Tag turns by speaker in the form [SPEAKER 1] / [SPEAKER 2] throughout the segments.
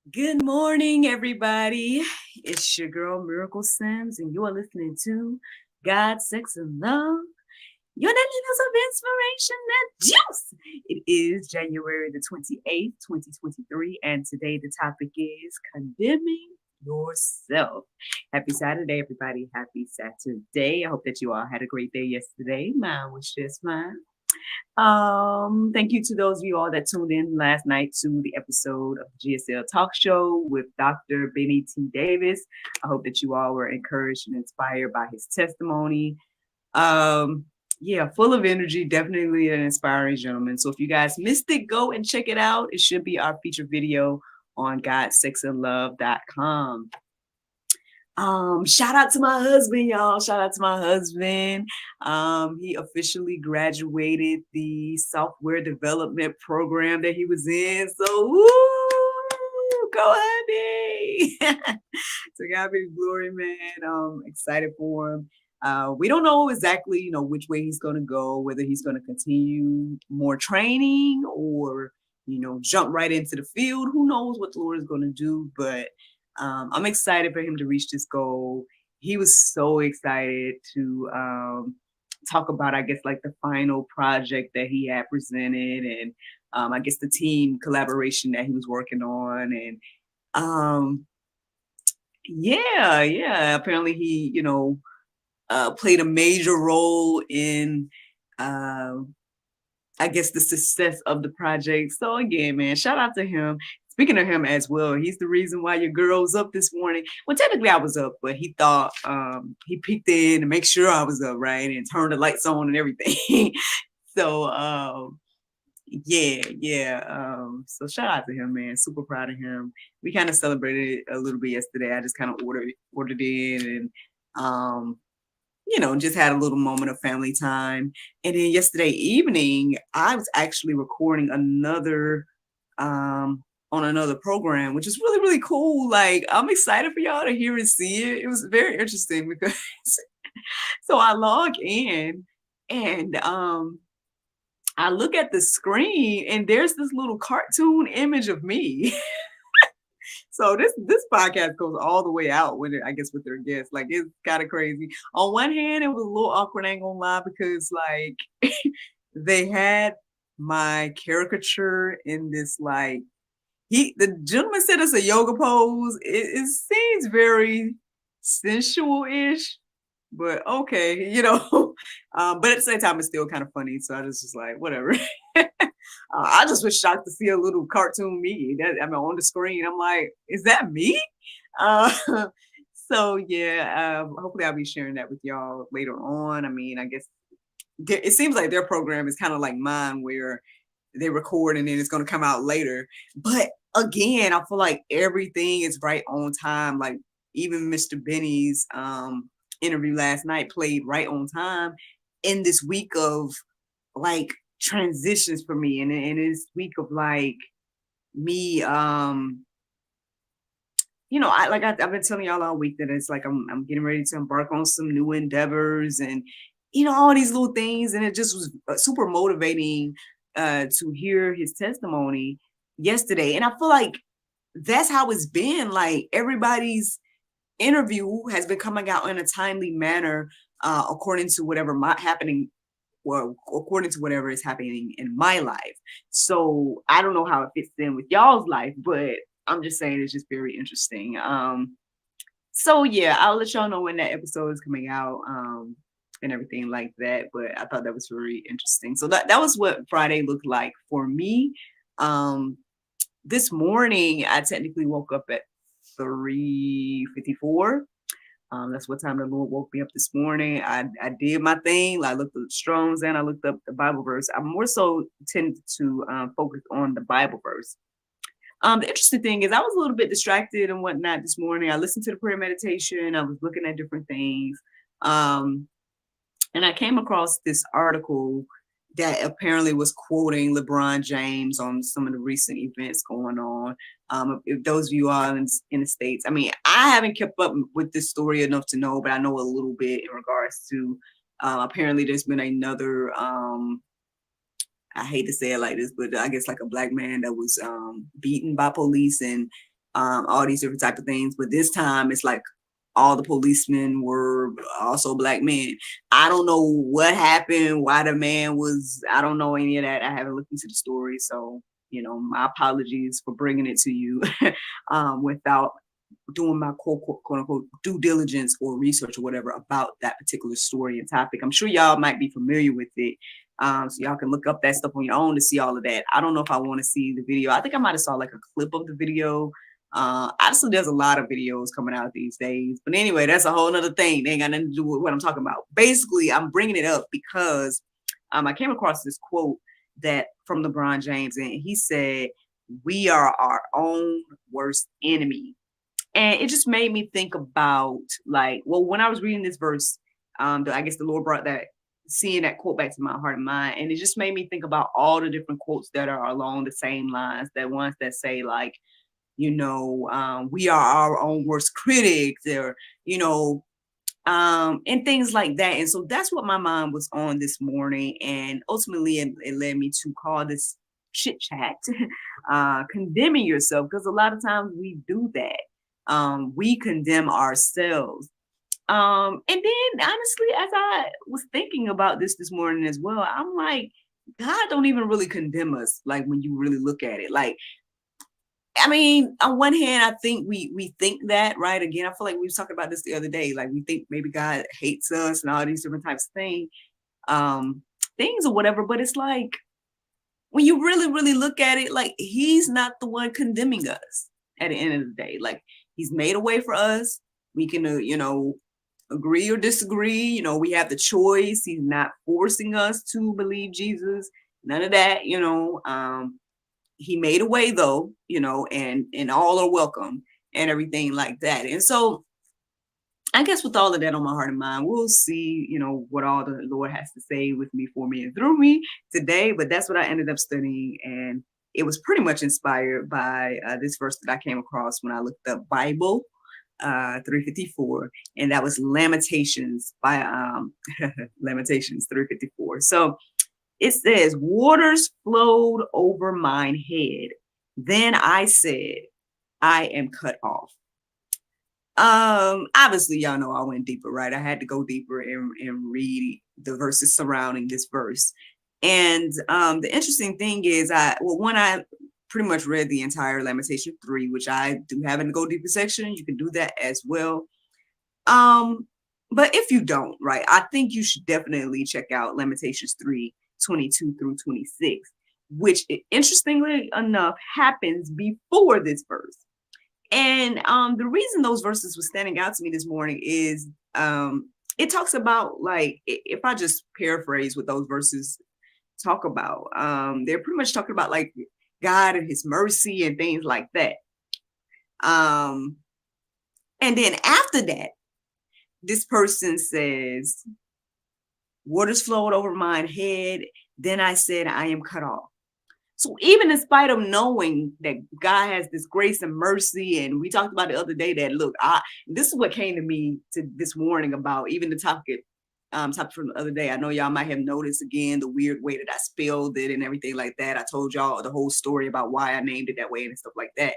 [SPEAKER 1] Good morning, everybody. It's your girl, Miracle Sims, and you are listening to God, Sex, and Love, your daily dose of inspiration and juice. It is January the 28th, 2023, and today the topic is Condemning Yourself. Happy Saturday, everybody. Happy Saturday. I hope that you all had a great day yesterday. Mine was just fine. Thank you to those of you all that tuned in last night to the episode of the GSL Talk Show with Dr. Benny T. Davis. I hope that you all were encouraged and inspired by his testimony. Yeah, full of energy, definitely an inspiring gentleman. So if you guys missed it, go and check it out. It should be our featured video on godsexandlove.com. Shout out to my husband, y'all. Shout out to my husband. He officially graduated the software development program that he was in. So, woo, go honey. So God be the glory, man. Excited for him. We don't know exactly, which way he's going to go, whether he's going to continue more training or, jump right into the field. Who knows what the Lord is going to do, but I'm excited for him to reach this goal. He was so excited to talk about, I guess, like the final project that he had presented and I guess the team collaboration that he was working on. And yeah, apparently he, played a major role in, I guess, the success of the project. So again, man, shout out to him. Speaking of him as well, he's the reason why your girl was up this morning. Well, technically I was up, but he thought he peeked in to make sure I was up, right? And turned the lights on and everything. So yeah. So shout out to him, man. Super proud of him. We kind of celebrated a little bit yesterday. I just kind of ordered in and just had a little moment of family time. And then yesterday evening, I was actually recording another on another program, which is really, really cool. Like, I'm excited for y'all to hear and see it. It was very interesting because so I log in and I look at the screen and there's this little cartoon image of me. So this podcast goes all the way out with it, I guess, with their guests. Like, it's kind of crazy. On one hand, it was a little awkward, I ain't gonna lie, because like they had my caricature in this, like, the gentleman said it's a yoga pose. It seems very sensual-ish, but okay, but at the same time, it's still kind of funny. So I just like, whatever. I just was shocked to see a little cartoon me. On the screen. I'm like, is that me? Uh, so yeah, hopefully I'll be sharing that with y'all later on. I mean, I guess it seems like their program is kind of like mine, where they record and then it's going to come out later. But again, I feel like everything is right on time. Like even Mr. Benny's interview last night played right on time in this week of like transitions for me, and in this week of like me I've been telling y'all all week that it's like I'm getting ready to embark on some new endeavors and all these little things, and it just was super motivating to hear his testimony yesterday. And I feel like that's how it's been. Like everybody's interview has been coming out in a timely manner, according to whatever according to whatever is happening in my life. So I don't know how it fits in with y'all's life, but I'm just saying it's just very interesting. So yeah, I'll let y'all know when that episode is coming out, and everything like that. But I thought that was very interesting. So that was what Friday looked like for me. This morning I technically woke up at 3:54. That's what time the Lord woke me up this morning. I did my thing. I looked up the Strongs and I looked up the Bible verse. I more so tend to focus on the Bible verse. The interesting thing is I was a little bit distracted and whatnot this morning. I listened to the prayer meditation. I was looking at different things. And I came across this article that apparently was quoting LeBron James on some of the recent events going on. If those of you are in the States, I mean, I haven't kept up with this story enough to know, but I know a little bit in regards to apparently there's been another, I hate to say it like this, but I guess like a black man that was beaten by police, and all these different type of things. But this time it's like all the policemen were also black men. I don't know what happened, why the man was, I don't know any of that. I haven't looked into the story. So, my apologies for bringing it to you without doing my quote unquote due diligence or research or whatever about that particular story and topic. I'm sure y'all might be familiar with it. So y'all can look up that stuff on your own to see all of that. I don't know if I want to see the video. I think I might have saw like a clip of the video. Obviously there's a lot of videos coming out these days, but anyway, that's a whole nother thing. They ain't got nothing to do with what I'm talking about. Basically, I'm bringing it up because I came across this quote that from LeBron James, and he said, "We are our own worst enemy." And it just made me think about, like, well, when I was reading this verse, I guess the Lord brought that, seeing that quote back to my heart and mind. And it just made me think about all the different quotes that are along the same lines, that ones that say like, we are our own worst critics, or, and things like that. And so that's what my mind was on this morning. And ultimately it led me to call this chit chat, condemning yourself, because a lot of times we do that. We condemn ourselves. And then honestly, as I was thinking about this morning as well, I'm like, God don't even really condemn us. Like when you really look at it, like, I mean, on one hand, I think we think that, right? Again, I feel like we was talking about this the other day. Like we think maybe God hates us and all these different types of things or whatever. But it's like, when you really, really look at it, like he's not the one condemning us at the end of the day. Like he's made a way for us. We can, agree or disagree. We have the choice. He's not forcing us to believe Jesus. None of that, he made a way though, and all are welcome and everything like that. And so I guess with all of that on my heart and mind, we'll see, what all the Lord has to say with me, for me, and through me today. But that's what I ended up studying. And it was pretty much inspired by this verse that I came across when I looked up Bible 354. And that was Lamentations by Lamentations 354. So it says, "Waters flowed over mine head. Then I said, I am cut off." Obviously, y'all know I went deeper, right? I had to go deeper and read the verses surrounding this verse. And the interesting thing is, I pretty much read the entire Lamentation 3, which I do have in the Go Deeper section. You can do that as well. But if you don't, right, I think you should definitely check out Lamentations 3:22 through 26, which interestingly enough happens before this verse. And the reason those verses were standing out to me this morning is it talks about, like, if I just paraphrase what those verses talk about, they're pretty much talking about like God and his mercy and things like that. And then after that, this person says, "Waters flowed over mine head. Then I said, I am cut off." So even in spite of knowing that God has this grace and mercy, and we talked about the other day that, look, this is what came to me to this morning about even the topic from the other day. I know y'all might have noticed again the weird way that I spelled it and everything like that. I told y'all the whole story about why I named it that way and stuff like that.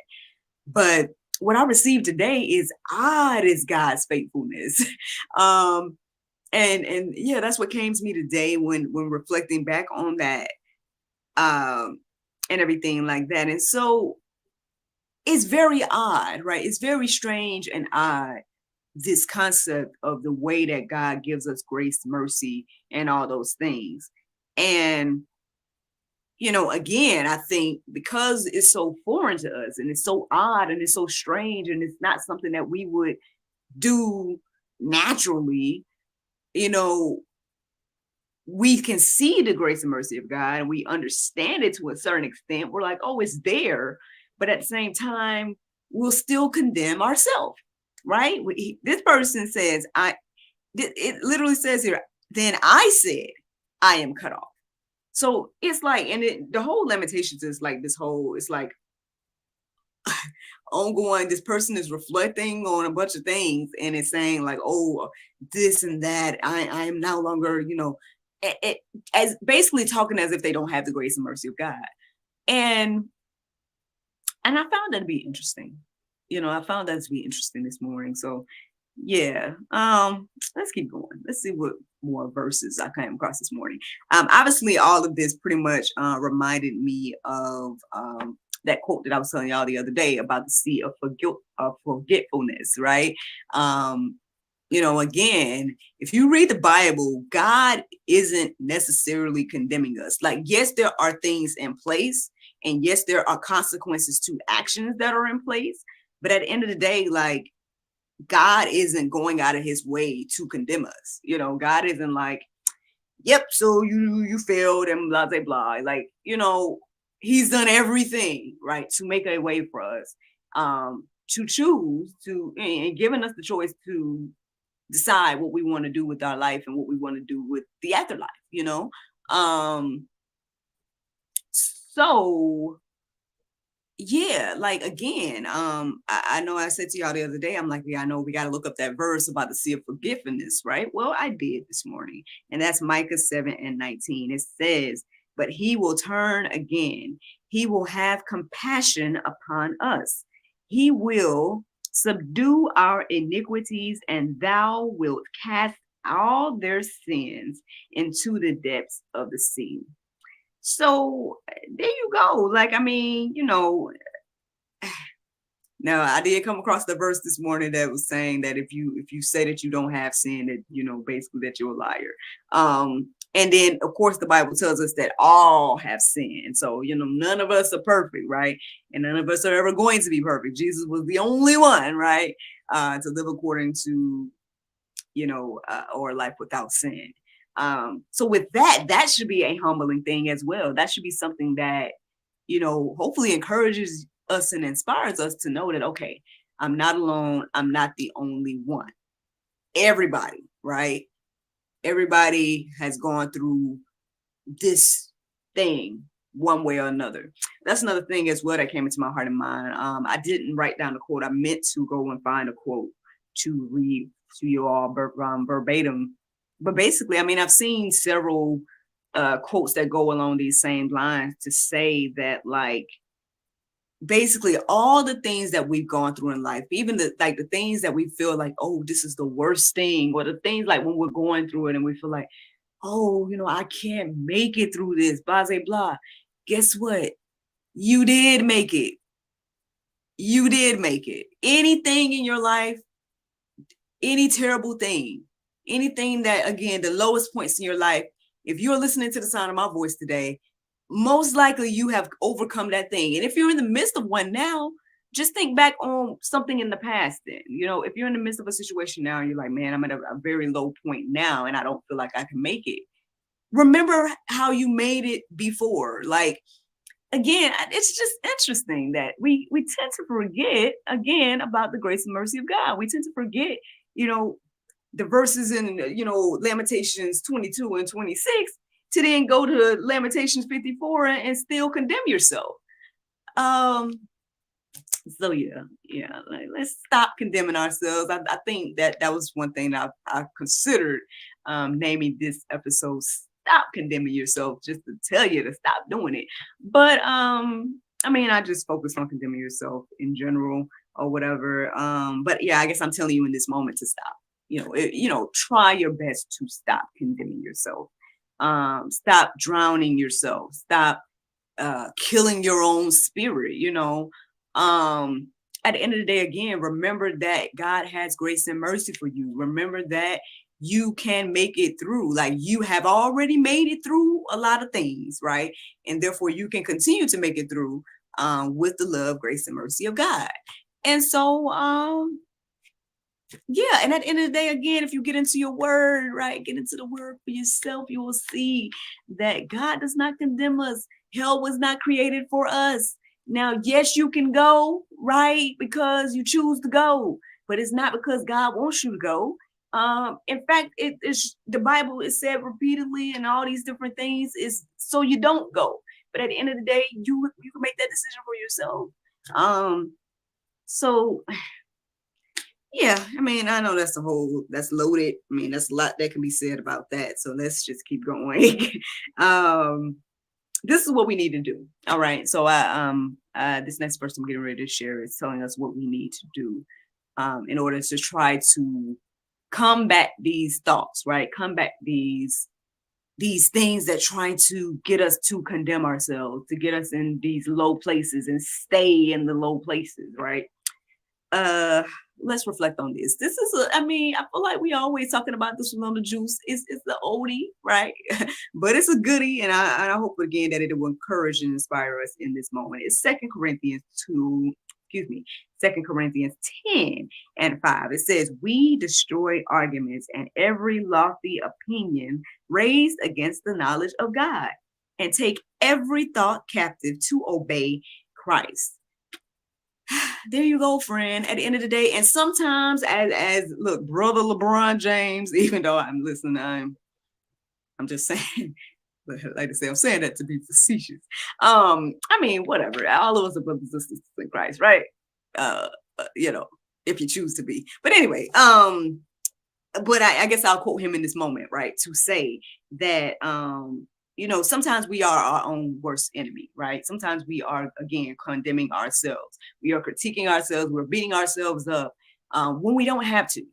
[SPEAKER 1] But what I received today is odd is God's faithfulness. And yeah, that's what came to me today when reflecting back on that. And everything like that. And so it's very odd, right? It's very strange and odd, this concept of the way that God gives us grace, mercy, and all those things. And, again, I think because it's so foreign to us and it's so odd and it's so strange and it's not something that we would do naturally, we can see the grace and mercy of God and we understand it to a certain extent. We're like, oh, it's there. But at the same time, we'll still condemn ourselves, right? This person says, it literally says here, then I said, I am cut off. So it's like, and the whole Lamentations is like it's like ongoing. This person is reflecting on a bunch of things and it's saying like, oh, this and that. I am no longer, as basically talking as if they don't have the grace and mercy of God. And I found that to be interesting. I found that to be interesting this morning. So yeah, let's keep going. Let's see what more verses I came across this morning. Obviously, all of this pretty much reminded me of that quote that I was telling y'all the other day about the sea of forgetfulness, right? Um, again, if you read the Bible, God isn't necessarily condemning us. Like, yes, there are things in place, and yes, there are consequences to actions that are in place. But at the end of the day, like, God isn't going out of his way to condemn us. God isn't like, yep, so you failed and blah blah blah. Like, he's done everything right to make a way for us, to choose to, and giving us the choice to decide what we want to do with our life and what we want to do with the afterlife. Um so yeah, like, again, I know I said to y'all the other day, I'm like, yeah, I know we got to look up that verse about the sea of forgiveness, right? Well, I did this morning, and that's Micah 7:19. It says, but he will turn again, he will have compassion upon us, he will subdue our iniquities, and thou wilt cast all their sins into the depths of the sea. So there you go. Like, I mean, now I did come across the verse this morning that was saying that if you say that you don't have sin, that basically that you're a liar. And then of course the Bible tells us that all have sinned. So none of us are perfect, right? And none of us are ever going to be perfect. Jesus was the only one, right? To live according to or a life without sin. So with that should be a humbling thing as well. That should be something that hopefully encourages us and inspires us to know that, okay, I'm not alone. I'm not the only one. Everybody, right? Everybody has gone through this thing one way or another. That's another thing as well that came into my heart and mind. I didn't write down the quote. I meant to go and find a quote to read to you all verbatim. But basically, I mean, I've seen several quotes that go along these same lines to say that, like, basically all the things that we've gone through in life, even the things that we feel like, oh, this is the worst thing, or the things like when we're going through it and we feel like, oh, I can't make it through this, blah, blah, blah. Guess what? You did make it. You did make it. Anything in your life, any terrible thing, anything that, again, the lowest points in your life, if you're listening to the sound of my voice today, most likely you have overcome that thing. And if you're in the midst of one now, just think back on something in the past then. If you're in the midst of a situation now and you're like, man, I'm at a very low point now and I don't feel like I can make it. Remember how you made it before. Like, again, it's just interesting that we tend to forget, again, about the grace and mercy of God. We tend to forget, the verses in, Lamentations 22 and 26, to then go to Lamentations 54 and still condemn yourself. So yeah, like, let's stop condemning ourselves. I think that was one thing that I considered naming this episode, Stop Condemning Yourself, just to tell you to stop doing it. But I mean, I just focused on condemning yourself in general or whatever. But yeah, I guess I'm telling you in this moment to stop. Try your best to stop condemning yourself. Stop drowning yourself. Stop killing your own spirit. At the end of the day, again, remember that God has grace and mercy for you. Remember that you can make it through. Like, you have already made it through a lot of things, right? And therefore you can continue to make it through with the love, grace, and mercy of God. And so yeah, and at the end of the day, again, if you get into your word, right, get into the word for yourself, you will see that God does not condemn us. Hell was not created for us. Now, yes, you can go, right, because you choose to go, but it's not because God wants you to go. In fact, it is the Bible is said repeatedly and all these different things is so you don't go. But at the end of the day, you can make that decision for yourself. So yeah, I mean, I know that's loaded. I mean, that's a lot that can be said about that. So let's just keep going. this is what we need to do. All right. So this next verse I'm getting ready to share is telling us what we need to do in order to try to combat these thoughts, right? Combat these things that try to get us to condemn ourselves, to get us in these low places and stay in the low places, right? Let's reflect on this. This is I feel like we always talking about this one on the juice. It's the oldie, right? But it's a goodie, and I hope again that it will encourage and inspire us in this moment. It's 2 Corinthians 10:5. It says, "We destroy arguments and every lofty opinion raised against the knowledge of God, and take every thought captive to obey Christ." There you go, friend. At the end of the day, and sometimes, as look, brother LeBron James, even though I'm listening, I'm just saying, like I say, I'm saying that to be facetious. Whatever. All of us are brothers and sisters in Christ, right? If you choose to be. But anyway, but I guess I'll quote him in this moment, right? To say that sometimes we are our own worst enemy, right? Sometimes we are, again, condemning ourselves. We are critiquing ourselves. We're beating ourselves up when we don't have to.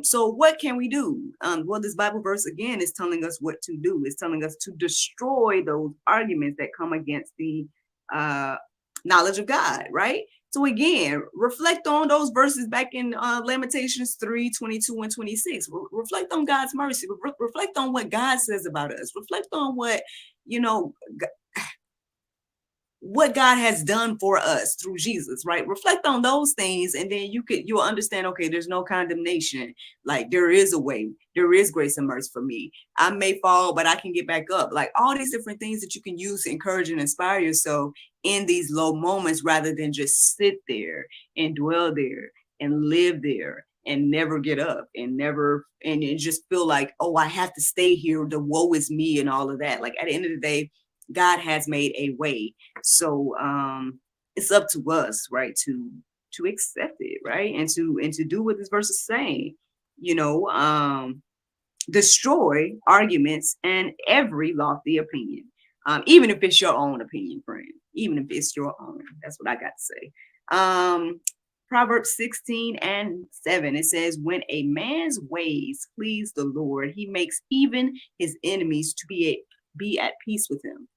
[SPEAKER 1] So what can we do? Well, this Bible verse, again, is telling us what to do. It's telling us to destroy those arguments that come against the knowledge of God, right? So again, reflect on those verses back in Lamentations 3:22 and 26. Reflect on God's mercy. Reflect on what God says about us. Reflect on what God has done for us through Jesus, right? Reflect on those things, and then you'll understand, okay, there's no condemnation. Like, there is a way, there is grace and mercy for me. I may fall, but I can get back up. Like, all these different things that you can use to encourage and inspire yourself in these low moments, rather than just sit there and dwell there and live there and never get up and just feel like, oh, I have to stay here, the woe is me and all of that. Like, at the end of the day, God has made a way. So it's up to us, right, to accept it, right, and to do what this verse is saying. Destroy arguments and every lofty opinion, even if it's your own opinion, friend. Even if it's your own. That's what I got to say. Proverbs 16:7. It says, "When a man's ways please the Lord, he makes even his enemies to be at peace with him."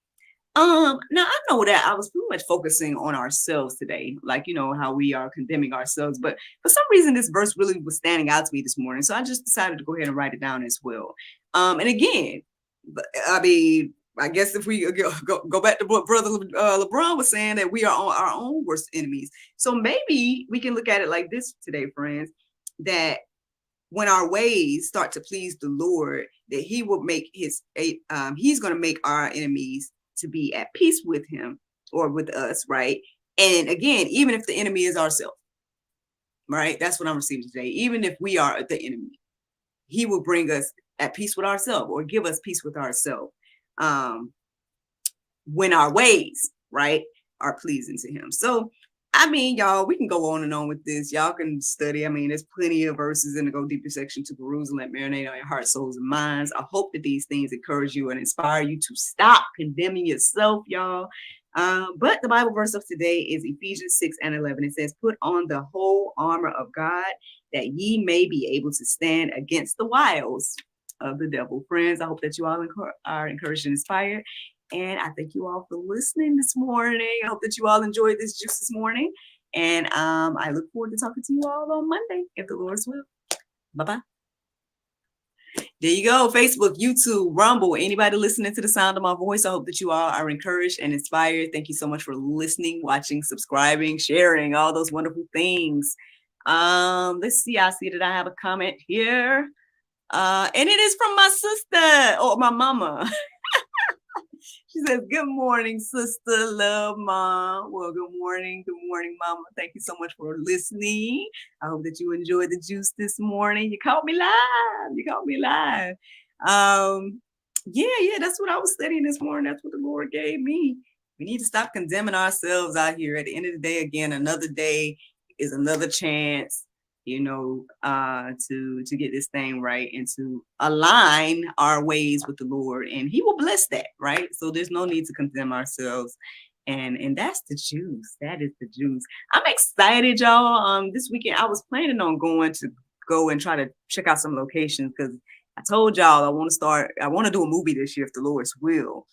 [SPEAKER 1] Now I know that I was pretty much focusing on ourselves today, like, how we are condemning ourselves, but for some reason this verse really was standing out to me this morning, so I just decided to go ahead and write it down as well. And again, I guess if we go back to what Brother LeBron was saying, that we are our own worst enemies. So maybe we can look at it like this today, friends, that when our ways start to please the Lord, that He will make He's going to make our enemies to be at peace with Him or with us, right? And again, even if the enemy is ourselves, right? That's what I'm receiving today. Even if we are the enemy, He will bring us at peace with ourselves, or give us peace with ourselves, when our ways, right, are pleasing to Him. So y'all, we can go on and on with this. Y'all can study. There's plenty of verses in the Go Deeper section to peruse and let marinate on your heart, souls, and minds. I hope that these things encourage you and inspire you to stop condemning yourself, y'all. But the Bible verse of today is Ephesians 6:11. It says, "Put on the whole armor of God, that ye may be able to stand against the wiles of the devil." Friends, I hope that you all are encouraged and inspired. And I thank you all for listening this morning. I hope that you all enjoyed this juice this morning. And I look forward to talking to you all on Monday, if the Lord's will. Bye-bye. There you go. Facebook, YouTube, Rumble. Anybody listening to the sound of my voice, I hope that you all are encouraged and inspired. Thank you so much for listening, watching, subscribing, sharing, all those wonderful things. Let's see. I see that I have a comment here. And it is from my sister, or my mama. She says, "Good morning, sister. Love, Mom." Well, good morning, Mama. Thank you so much for listening. I hope that you enjoyed the juice this morning. You caught me live. Yeah, that's what I was studying this morning. That's what the Lord gave me. We need to stop condemning ourselves out here. At the end of the day, again, another day is another chance to get this thing right and to align our ways with the Lord, and He will bless that, right? So there's no need to condemn ourselves, and that's the juice. That is the juice. I'm excited, y'all. This weekend I was planning on going to go and try to check out some locations because I told y'all I want to do a movie this year if the Lord's will.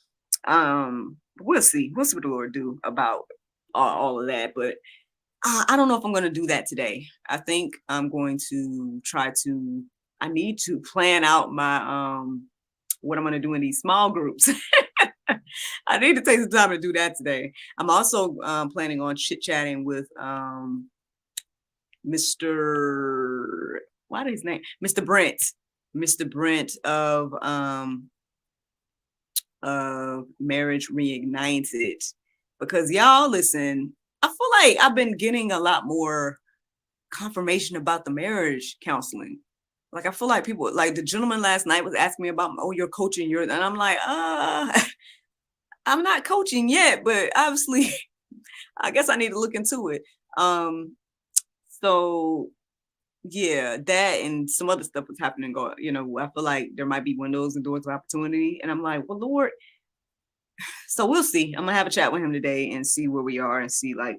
[SPEAKER 1] We'll see what the Lord do about all of that, but I don't know if I'm going to do that today. I think I'm going to I need to plan out my, what I'm going to do in these small groups. I need to take some time to do that today. I'm also planning on chit-chatting with what is his name? Mr. Brent of Marriage Reignited. Because y'all, listen, I feel like I've been getting a lot more confirmation about the marriage counseling. Like, I feel like people, like the gentleman last night was asking me about, oh, you're coaching, and I'm like, I'm not coaching yet, but obviously, I guess I need to look into it. So yeah, that and some other stuff was happening. I feel like there might be windows and doors of opportunity, and I'm like, well, Lord. So we'll see. I'm gonna have a chat with him today and see where we are and see like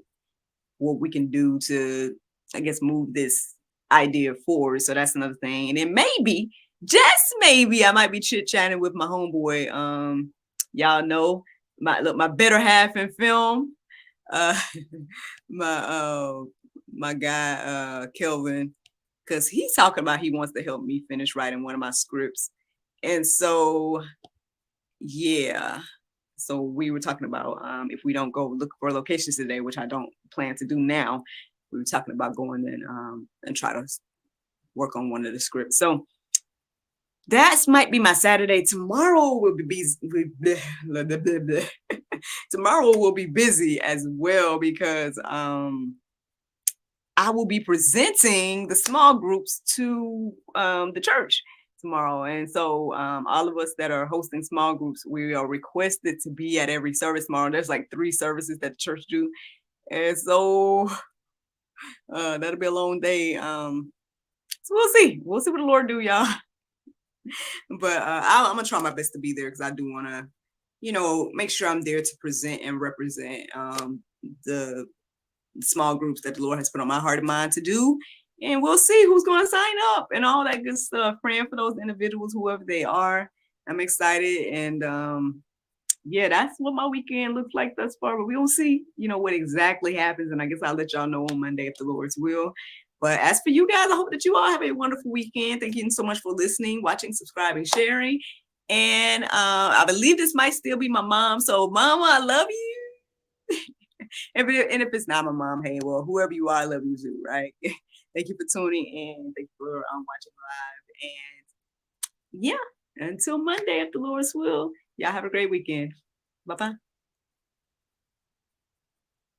[SPEAKER 1] what we can do to, I guess, move this idea forward. So that's another thing. And then maybe, just maybe, I might be chit-chatting with my homeboy. Y'all know my better half in film. My guy Kelvin, because he's talking about he wants to help me finish writing one of my scripts. And so yeah. So we were talking about if we don't go look for locations today, which I don't plan to do now, we were talking about going and try to work on one of the scripts. So that might be my Saturday. Tomorrow will be busy. Tomorrow will be busy as well because I will be presenting the small groups to the church tomorrow. And so all of us that are hosting small groups, we are requested to be at every service tomorrow. There's like 3 services that the church do. And so that'll be a long day. So we'll see. We'll see what the Lord do, y'all. But I'm going to try my best to be there because I do want to, make sure I'm there to present and represent the small groups that the Lord has put on my heart and mind to do. And we'll see who's going to sign up and all that good stuff. Praying for those individuals, whoever they are. I'm excited. And yeah, that's what my weekend looks like thus far. But we'll see, what exactly happens. And I guess I'll let y'all know on Monday if the Lord's will. But as for you guys, I hope that you all have a wonderful weekend. Thank you so much for listening, watching, subscribing, sharing. And I believe this might still be my mom. So, Mama, I love you. And if it's not my mom, hey, well, whoever you are, I love you too, right? Thank you for tuning in. Thank you for watching live. And yeah, until Monday, if the Lord's will, y'all have a great weekend. Bye-bye.